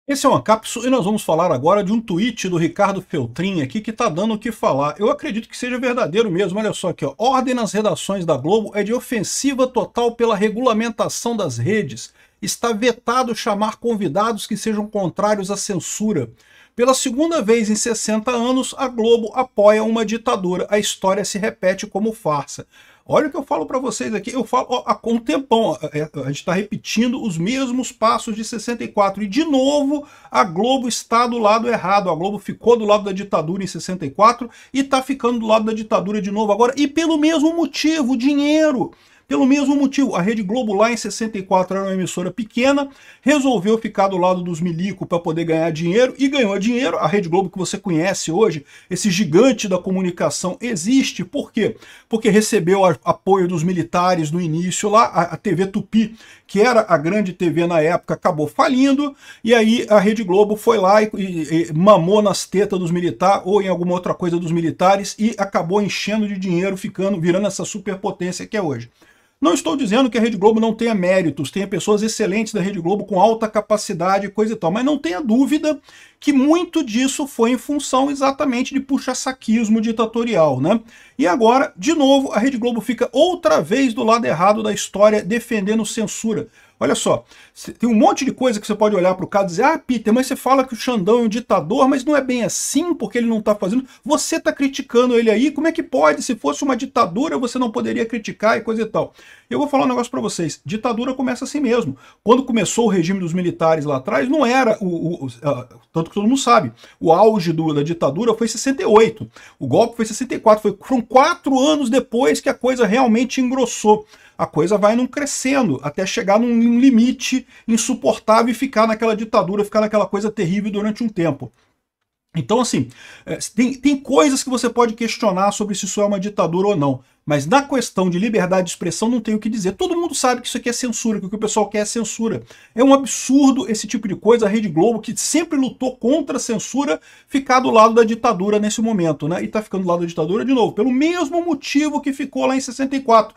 Esse é uma cápsula e nós vamos falar agora de um tweet do Ricardo Feltrin aqui que está dando o que falar. Eu acredito que seja verdadeiro mesmo, olha só aqui, ó. Ordem nas redações da Globo é de ofensiva total pela regulamentação das redes. Está vetado chamar convidados que sejam contrários à censura. Pela segunda vez em 60 anos, a Globo apoia uma ditadura. A história se repete como farsa. Olha o que eu falo para vocês aqui, eu falo ó, há um tempão, a gente está repetindo os mesmos passos de 64, e de novo a Globo está do lado errado, a Globo ficou do lado da ditadura em 64 e está ficando do lado da ditadura de novo agora, e pelo mesmo motivo, dinheiro. Pelo mesmo motivo, a Rede Globo lá em 64 era uma emissora pequena, resolveu ficar do lado dos milico para poder ganhar dinheiro, e ganhou dinheiro. A Rede Globo que você conhece hoje, esse gigante da comunicação, existe. Por quê? Porque recebeu apoio dos militares no início lá, a TV Tupi, que era a grande TV na época, acabou falindo, e aí a Rede Globo foi lá e mamou nas tetas dos militares, ou em alguma outra coisa dos militares, e acabou enchendo de dinheiro, virando essa superpotência que é hoje. Não estou dizendo que a Rede Globo não tenha méritos, tenha pessoas excelentes da Rede Globo com alta capacidade e coisa e tal, mas não tenha dúvida que muito disso foi em função exatamente de puxa-saquismo ditatorial, né? E agora, de novo, a Rede Globo fica outra vez do lado errado da história, defendendo censura. Olha só, tem um monte de coisa que você pode olhar para o caso e dizer: ah, Peter, mas você fala que o Xandão é um ditador, mas não é bem assim, porque ele não está fazendo. Você está criticando ele aí, como é que pode? Se fosse uma ditadura, você não poderia criticar e coisa e tal. Eu vou falar um negócio para vocês, ditadura começa assim mesmo. Quando começou o regime dos militares lá atrás, não era, tanto que todo mundo sabe, o auge da ditadura foi 68, o golpe foi 64, foram 4 anos depois que a coisa realmente engrossou. A coisa vai crescendo até chegar num limite insuportável e ficar naquela ditadura, ficar naquela coisa terrível durante um tempo. Então, assim, tem coisas que você pode questionar sobre se isso é uma ditadura ou não, mas na questão de liberdade de expressão não tem o que dizer. Todo mundo sabe que isso aqui é censura, que o que o pessoal quer é censura. É um absurdo esse tipo de coisa, a Rede Globo, que sempre lutou contra a censura, ficar do lado da ditadura nesse momento, né? E tá ficando do lado da ditadura de novo, pelo mesmo motivo que ficou lá em 64.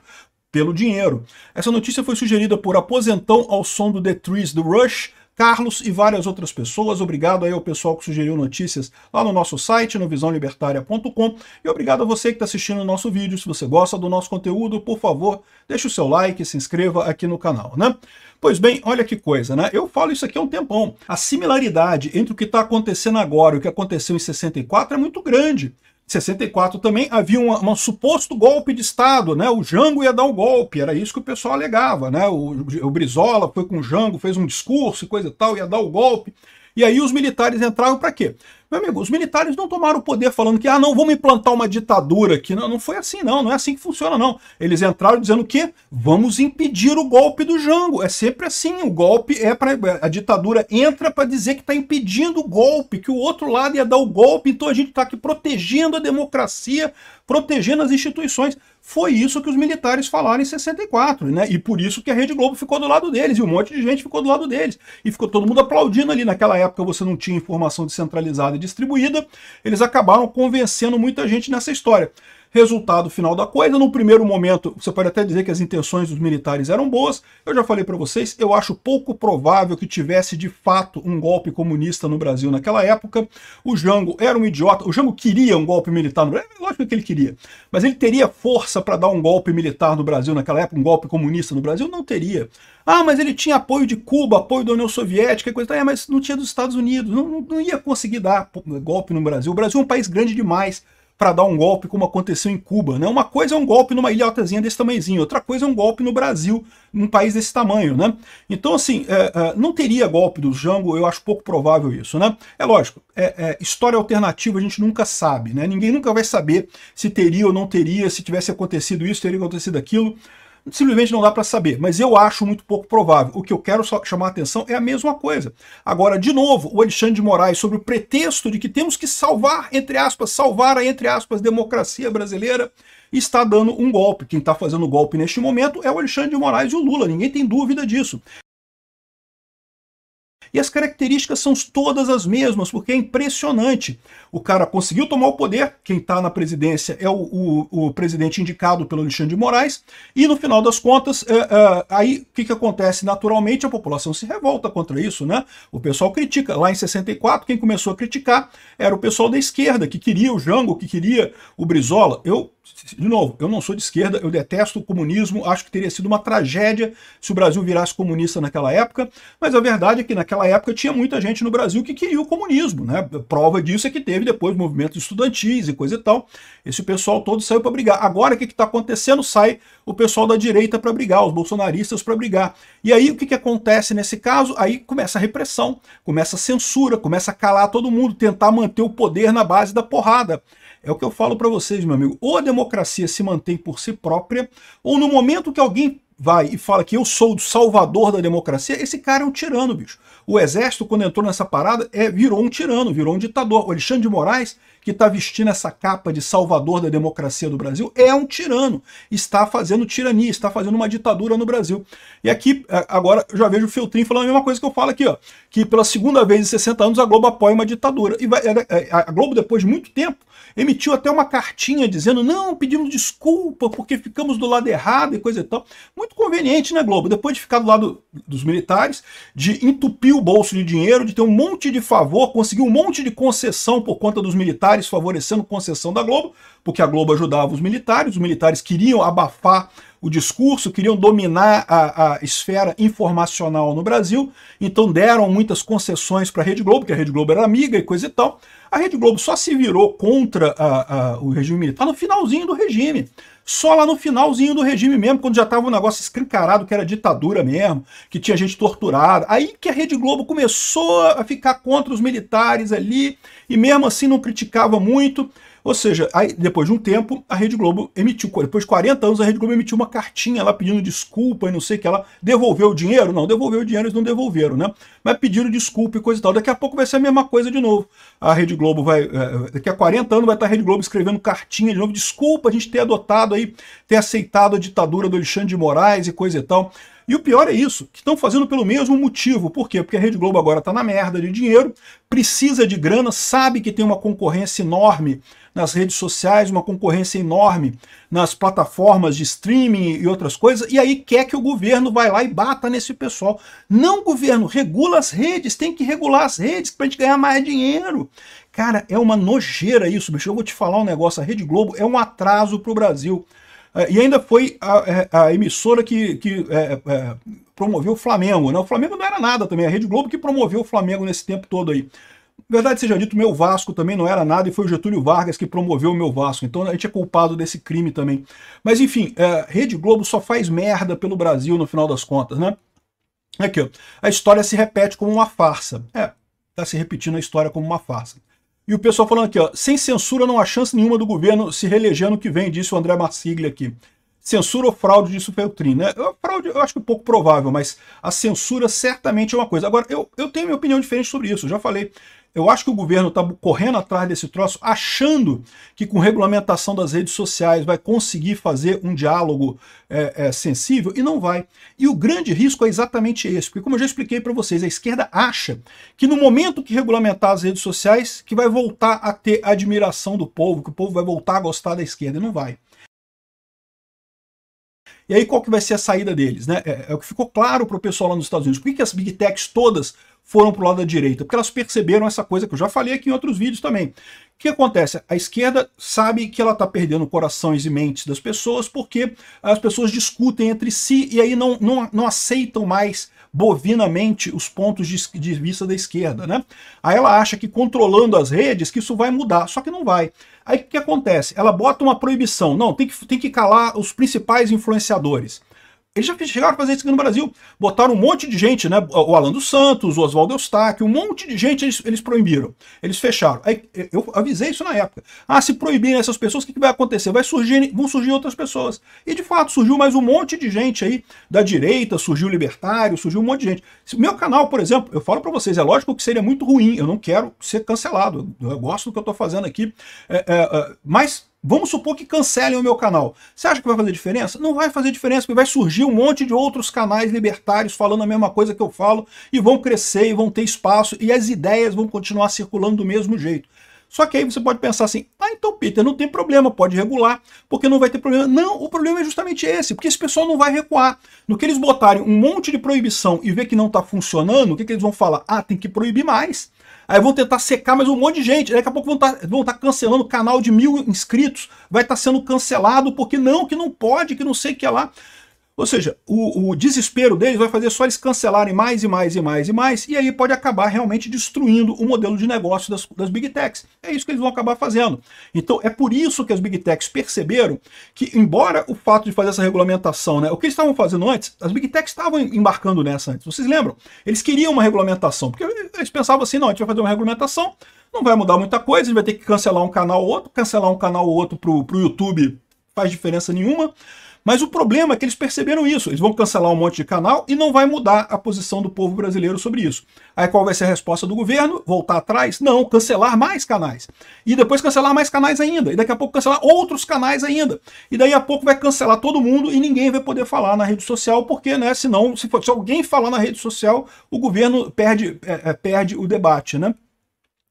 Pelo dinheiro. Essa notícia foi sugerida por Aposentão ao som do The Trees do Rush, Carlos e várias outras pessoas. Obrigado aí ao pessoal que sugeriu notícias lá no nosso site, no visãolibertaria.com, e obrigado a você que está assistindo o nosso vídeo. Se você gosta do nosso conteúdo, por favor, deixe o seu like e se inscreva aqui no canal, né? Pois bem, olha que coisa, né? Eu falo isso aqui há um tempão. A similaridade entre o que está acontecendo agora e o que aconteceu em 64 é muito grande. Em 64 também havia um suposto golpe de Estado, né? O Jango ia dar o golpe, era isso que o pessoal alegava, né? O Brizola foi com o Jango, fez um discurso e coisa e tal, ia dar o golpe. E aí os militares entraram para quê? Meu amigo, os militares não tomaram o poder falando que, não, vamos implantar uma ditadura aqui. Não, não foi assim, não é assim que funciona, não. Eles entraram dizendo que vamos impedir o golpe do Jango. É sempre assim, o golpe é para... A ditadura entra para dizer que está impedindo o golpe, que o outro lado ia dar o golpe, então a gente está aqui protegendo a democracia, protegendo as instituições. Foi isso que os militares falaram em 64, né? E por isso que a Rede Globo ficou do lado deles, e um monte de gente ficou do lado deles. E ficou todo mundo aplaudindo ali. Naquela época você não tinha informação descentralizada e distribuída, eles acabaram convencendo muita gente nessa história. Resultado final da coisa, no primeiro momento, você pode até dizer que as intenções dos militares eram boas. Eu já falei para vocês, eu acho pouco provável que tivesse de fato um golpe comunista no Brasil naquela época. O Jango era um idiota, o Jango queria um golpe militar no Brasil, lógico que ele queria, mas ele teria força para dar um golpe militar no Brasil naquela época, um golpe comunista no Brasil? Não teria. Ah, mas ele tinha apoio de Cuba, apoio da União Soviética, coisa, mas não tinha dos Estados Unidos, não ia conseguir dar golpe no Brasil. O Brasil é um país grande demais para dar um golpe como aconteceu em Cuba, né? Uma coisa é um golpe numa ilhotazinha desse tamanhozinho, outra coisa é um golpe no Brasil, num país desse tamanho, né? Então, assim, não teria golpe do Jango, eu acho pouco provável isso, né? É lógico, história alternativa a gente nunca sabe, né? Ninguém nunca vai saber se teria ou não teria, se tivesse acontecido isso, teria acontecido aquilo. Simplesmente não dá para saber, mas eu acho muito pouco provável. O que eu quero só chamar a atenção é a mesma coisa. Agora, de novo, o Alexandre de Moraes, sob o pretexto de que temos que salvar a, entre aspas, democracia brasileira, está dando um golpe. Quem está fazendo o golpe neste momento é o Alexandre de Moraes e o Lula, ninguém tem dúvida disso. E as características são todas as mesmas, porque é impressionante. O cara conseguiu tomar o poder, quem está na presidência é o presidente indicado pelo Alexandre de Moraes, e no final das contas, aí o que acontece? Naturalmente a população se revolta contra isso, né? O pessoal critica. Lá em 64, quem começou a criticar era o pessoal da esquerda, que queria o Jango, que queria o Brizola. De novo, eu não sou de esquerda, eu detesto o comunismo, acho que teria sido uma tragédia se o Brasil virasse comunista naquela época, mas a verdade é que naquela época tinha muita gente no Brasil que queria o comunismo, né? Prova disso é que teve depois movimentos estudantis e coisa e tal. Esse pessoal todo saiu para brigar. Agora o que está acontecendo? Sai o pessoal da direita para brigar, os bolsonaristas para brigar. E aí o que acontece nesse caso? Aí começa a repressão, começa a censura, começa a calar todo mundo, tentar manter o poder na base da porrada. É o que eu falo para vocês, meu amigo. Ou a democracia se mantém por si própria, ou no momento que alguém vai e fala que eu sou o salvador da democracia, esse cara é um tirano, bicho. O exército, quando entrou nessa parada, virou um tirano, virou um ditador. O Alexandre de Moraes, que está vestindo essa capa de salvador da democracia do Brasil, é um tirano. Está fazendo tirania, está fazendo uma ditadura no Brasil. E aqui, agora, eu já vejo o Feltrin falando a mesma coisa que eu falo aqui, ó, que pela segunda vez em 60 anos a Globo apoia uma ditadura. E a Globo, depois de muito tempo, emitiu até uma cartinha dizendo, não, pedimos desculpa porque ficamos do lado errado e coisa e tal. Muito conveniente, né, Globo? Depois de ficar do lado dos militares, de entupir o bolso de dinheiro, de ter um monte de favor, conseguir um monte de concessão por conta dos militares, favorecendo concessão da Globo, porque a Globo ajudava os militares queriam abafar o discurso, queriam dominar a esfera informacional no Brasil, então deram muitas concessões para a Rede Globo, porque a Rede Globo era amiga e coisa e tal. A Rede Globo só se virou contra o regime militar no finalzinho do regime. Só lá no finalzinho do regime mesmo, quando já estava um negócio escancarado, que era ditadura mesmo, que tinha gente torturada. Aí que a Rede Globo começou a ficar contra os militares ali, e mesmo assim não criticava muito. Ou seja, aí, depois de um tempo, a Rede Globo emitiu, depois de 40 anos, a Rede Globo emitiu uma cartinha lá pedindo desculpa e não sei o que. Ela devolveu o dinheiro? Não, devolveu o dinheiro, eles não devolveram, né? Mas pediram desculpa e coisa e tal. Daqui a pouco vai ser a mesma coisa de novo. A Rede Globo vai, daqui a 40 anos vai estar a Rede Globo escrevendo cartinha de novo, desculpa a gente ter adotado aí, ter aceitado a ditadura do Alexandre de Moraes e coisa e tal. E o pior é isso, que estão fazendo pelo mesmo motivo. Por quê? Porque a Rede Globo agora está na merda de dinheiro, precisa de grana, sabe que tem uma concorrência enorme nas redes sociais, uma concorrência enorme nas plataformas de streaming e outras coisas, e aí quer que o governo vai lá e bata nesse pessoal. Não, governo, regula as redes, tem que regular as redes para a gente ganhar mais dinheiro. Cara, é uma nojeira isso, bicho. Eu vou te falar um negócio, a Rede Globo é um atraso para o Brasil. E ainda foi a emissora que promoveu o Flamengo, né? O Flamengo não era nada também, a Rede Globo que promoveu o Flamengo nesse tempo todo aí. Verdade seja dito, o meu Vasco também não era nada e foi o Getúlio Vargas que promoveu o meu Vasco, então a gente é culpado desse crime também. Mas enfim, Rede Globo só faz merda pelo Brasil no final das contas, né? Aqui, ó, a história se repete como uma farsa. Tá se repetindo a história como uma farsa. E o pessoal falando aqui, ó, sem censura não há chance nenhuma do governo se reeleger ano que vem, disse o André Marsiglia aqui. Censura ou fraude, disse o Feltrin, né? Fraude eu acho que é pouco provável, mas a censura certamente é uma coisa. Agora, eu tenho minha opinião diferente sobre isso, eu já falei. Eu acho que o governo está correndo atrás desse troço, achando que com regulamentação das redes sociais vai conseguir fazer um diálogo sensível, e não vai. E o grande risco é exatamente esse, porque como eu já expliquei para vocês, a esquerda acha que no momento que regulamentar as redes sociais, que vai voltar a ter admiração do povo, que o povo vai voltar a gostar da esquerda, e não vai. E aí qual que vai ser a saída deles, né? É o que ficou claro para o pessoal lá nos Estados Unidos. Por que as Big Techs todas foram para o lado da direita? Porque elas perceberam essa coisa que eu já falei aqui em outros vídeos também. O que acontece? A esquerda sabe que ela está perdendo corações e mentes das pessoas porque as pessoas discutem entre si e aí não aceitam mais bovinamente os pontos de vista da esquerda, né? Aí ela acha que controlando as redes que isso vai mudar, só que não vai. Aí o que acontece? Ela bota uma proibição, não, tem que calar os principais influenciadores. Eles já chegaram a fazer isso aqui no Brasil. Botaram um monte de gente, né? O Alan dos Santos, o Oswaldo Eustáquio, um monte de gente eles proibiram. Eles fecharam. Aí, eu avisei isso na época. Se proibirem essas pessoas, o que vai acontecer? Vão surgir outras pessoas. E de fato, surgiu mais um monte de gente aí da direita, surgiu libertário, surgiu um monte de gente. Meu canal, por exemplo, eu falo para vocês, é lógico que seria muito ruim. Eu não quero ser cancelado. Eu gosto do que eu estou fazendo aqui. Mas Vamos supor que cancelem o meu canal. Você acha que vai fazer diferença? Não vai fazer diferença, porque vai surgir um monte de outros canais libertários falando a mesma coisa que eu falo, e vão crescer, e vão ter espaço, e as ideias vão continuar circulando do mesmo jeito. Só que aí você pode pensar assim, então Peter, não tem problema, pode regular, porque não vai ter problema. Não, o problema é justamente esse, porque esse pessoal não vai recuar. No que eles botarem um monte de proibição e ver que não está funcionando, o que eles vão falar? Tem que proibir mais. Aí vão tentar secar mais um monte de gente. Daqui a pouco vão tá cancelando o canal de 1000 inscritos. Vai estar sendo cancelado porque não, que não pode, que não sei o que é lá. Ou seja, o desespero deles vai fazer só eles cancelarem mais e mais e mais e mais, e aí pode acabar realmente destruindo o modelo de negócio das Big Techs. É isso que eles vão acabar fazendo. Então é por isso que as Big Techs perceberam que, embora o fato de fazer essa regulamentação, né, o que eles estavam fazendo antes, as Big Techs estavam embarcando nessa antes, vocês lembram? Eles queriam uma regulamentação, porque eles pensavam assim, não, a gente vai fazer uma regulamentação, não vai mudar muita coisa, a gente vai ter que cancelar um canal ou outro, cancelar um canal ou outro pro YouTube faz diferença nenhuma. Mas o problema é que eles perceberam isso. Eles vão cancelar um monte de canal e não vai mudar a posição do povo brasileiro sobre isso. Aí qual vai ser a resposta do governo? Voltar atrás? Não, cancelar mais canais. E depois cancelar mais canais ainda. E daqui a pouco cancelar outros canais ainda. E daí a pouco vai cancelar todo mundo e ninguém vai poder falar na rede social, porque, né, senão, se alguém falar na rede social, o governo perde o debate, né?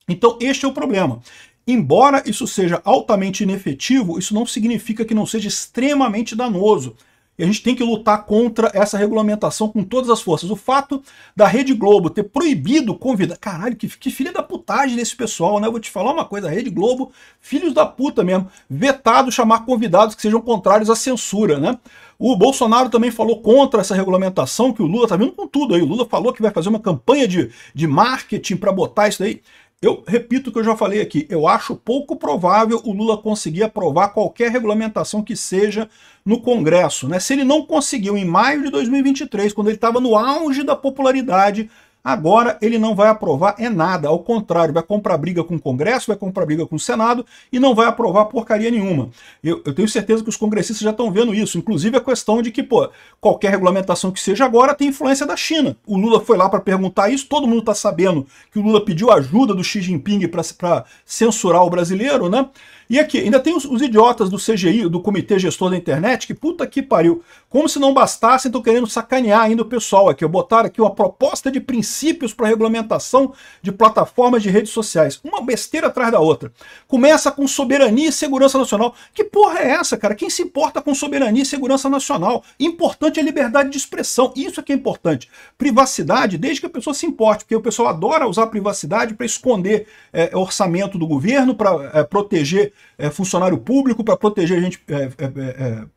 Então este é o problema. Embora isso seja altamente inefetivo, isso não significa que não seja extremamente danoso. E a gente tem que lutar contra essa regulamentação com todas as forças. O fato da Rede Globo ter proibido convidar... Caralho, que filha da putagem desse pessoal, né? Eu vou te falar uma coisa, a Rede Globo, filhos da puta mesmo, vetado chamar convidados que sejam contrários à censura, né? O Bolsonaro também falou contra essa regulamentação, que o Lula tá vindo com tudo aí. O Lula falou que vai fazer uma campanha de marketing para botar isso daí. Eu repito o que eu já falei aqui, eu acho pouco provável o Lula conseguir aprovar qualquer regulamentação que seja no Congresso, né? Se ele não conseguiu em maio de 2023, quando ele estava no auge da popularidade, agora ele não vai aprovar nada, ao contrário, vai comprar briga com o Congresso, vai comprar briga com o Senado e não vai aprovar porcaria nenhuma. Eu tenho certeza que os congressistas já estão vendo isso, inclusive a questão de que, qualquer regulamentação que seja agora tem influência da China. O Lula foi lá para perguntar isso, todo mundo está sabendo que o Lula pediu ajuda do Xi Jinping para censurar o brasileiro, né? E aqui, ainda tem os idiotas do CGI, do Comitê Gestor da Internet, que puta que pariu. Como se não bastasse, estão querendo sacanear ainda o pessoal aqui. Botaram aqui uma proposta de princípios para regulamentação de plataformas de redes sociais. Uma besteira atrás da outra. Começa com soberania e segurança nacional. Que porra é essa, cara? Quem se importa com soberania e segurança nacional? Importante é liberdade de expressão. Isso é que é importante. Privacidade, desde que a pessoa se importe, porque o pessoal adora usar privacidade para esconder orçamento do governo, para proteger funcionário público, para proteger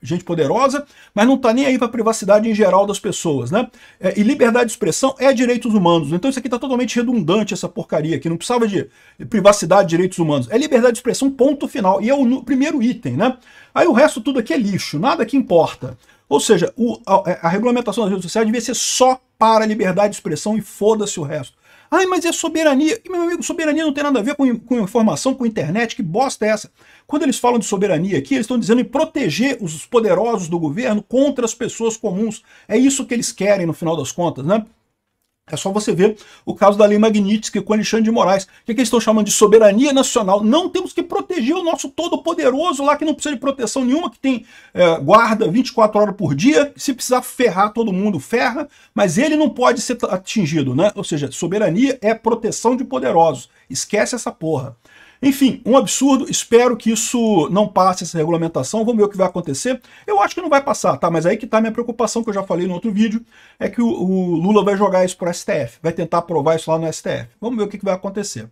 gente poderosa, mas não está nem aí para a privacidade em geral das pessoas, né? E liberdade de expressão é direitos humanos. Então isso aqui está totalmente redundante, essa porcaria aqui. Não precisava de privacidade, direitos humanos. É liberdade de expressão, ponto final. E é o primeiro item, né? Aí o resto tudo aqui é lixo, nada que importa. Ou seja, a regulamentação das redes sociais devia ser só para a liberdade de expressão e foda-se o resto. Mas é soberania. E, meu amigo, soberania não tem nada a ver com informação, com internet. Que bosta é essa? Quando eles falam de soberania aqui, eles estão dizendo em proteger os poderosos do governo contra as pessoas comuns. É isso que eles querem, no final das contas, né? É só você ver o caso da Lei Magnitsky com Alexandre de Moraes. O que eles estão chamando de soberania nacional? Não, temos que proteger o nosso todo-poderoso lá, que não precisa de proteção nenhuma, que tem guarda 24 horas por dia. Se precisar ferrar todo mundo, ferra, mas ele não pode ser atingido, né? Ou seja, soberania é proteção de poderosos. Esquece essa porra. Enfim, um absurdo, espero que isso não passe, essa regulamentação, vamos ver o que vai acontecer. Eu acho que não vai passar, tá? Mas aí que tá a minha preocupação, que eu já falei no outro vídeo, é que o Lula vai jogar isso pro STF, vai tentar aprovar isso lá no STF. Vamos ver o que vai acontecer.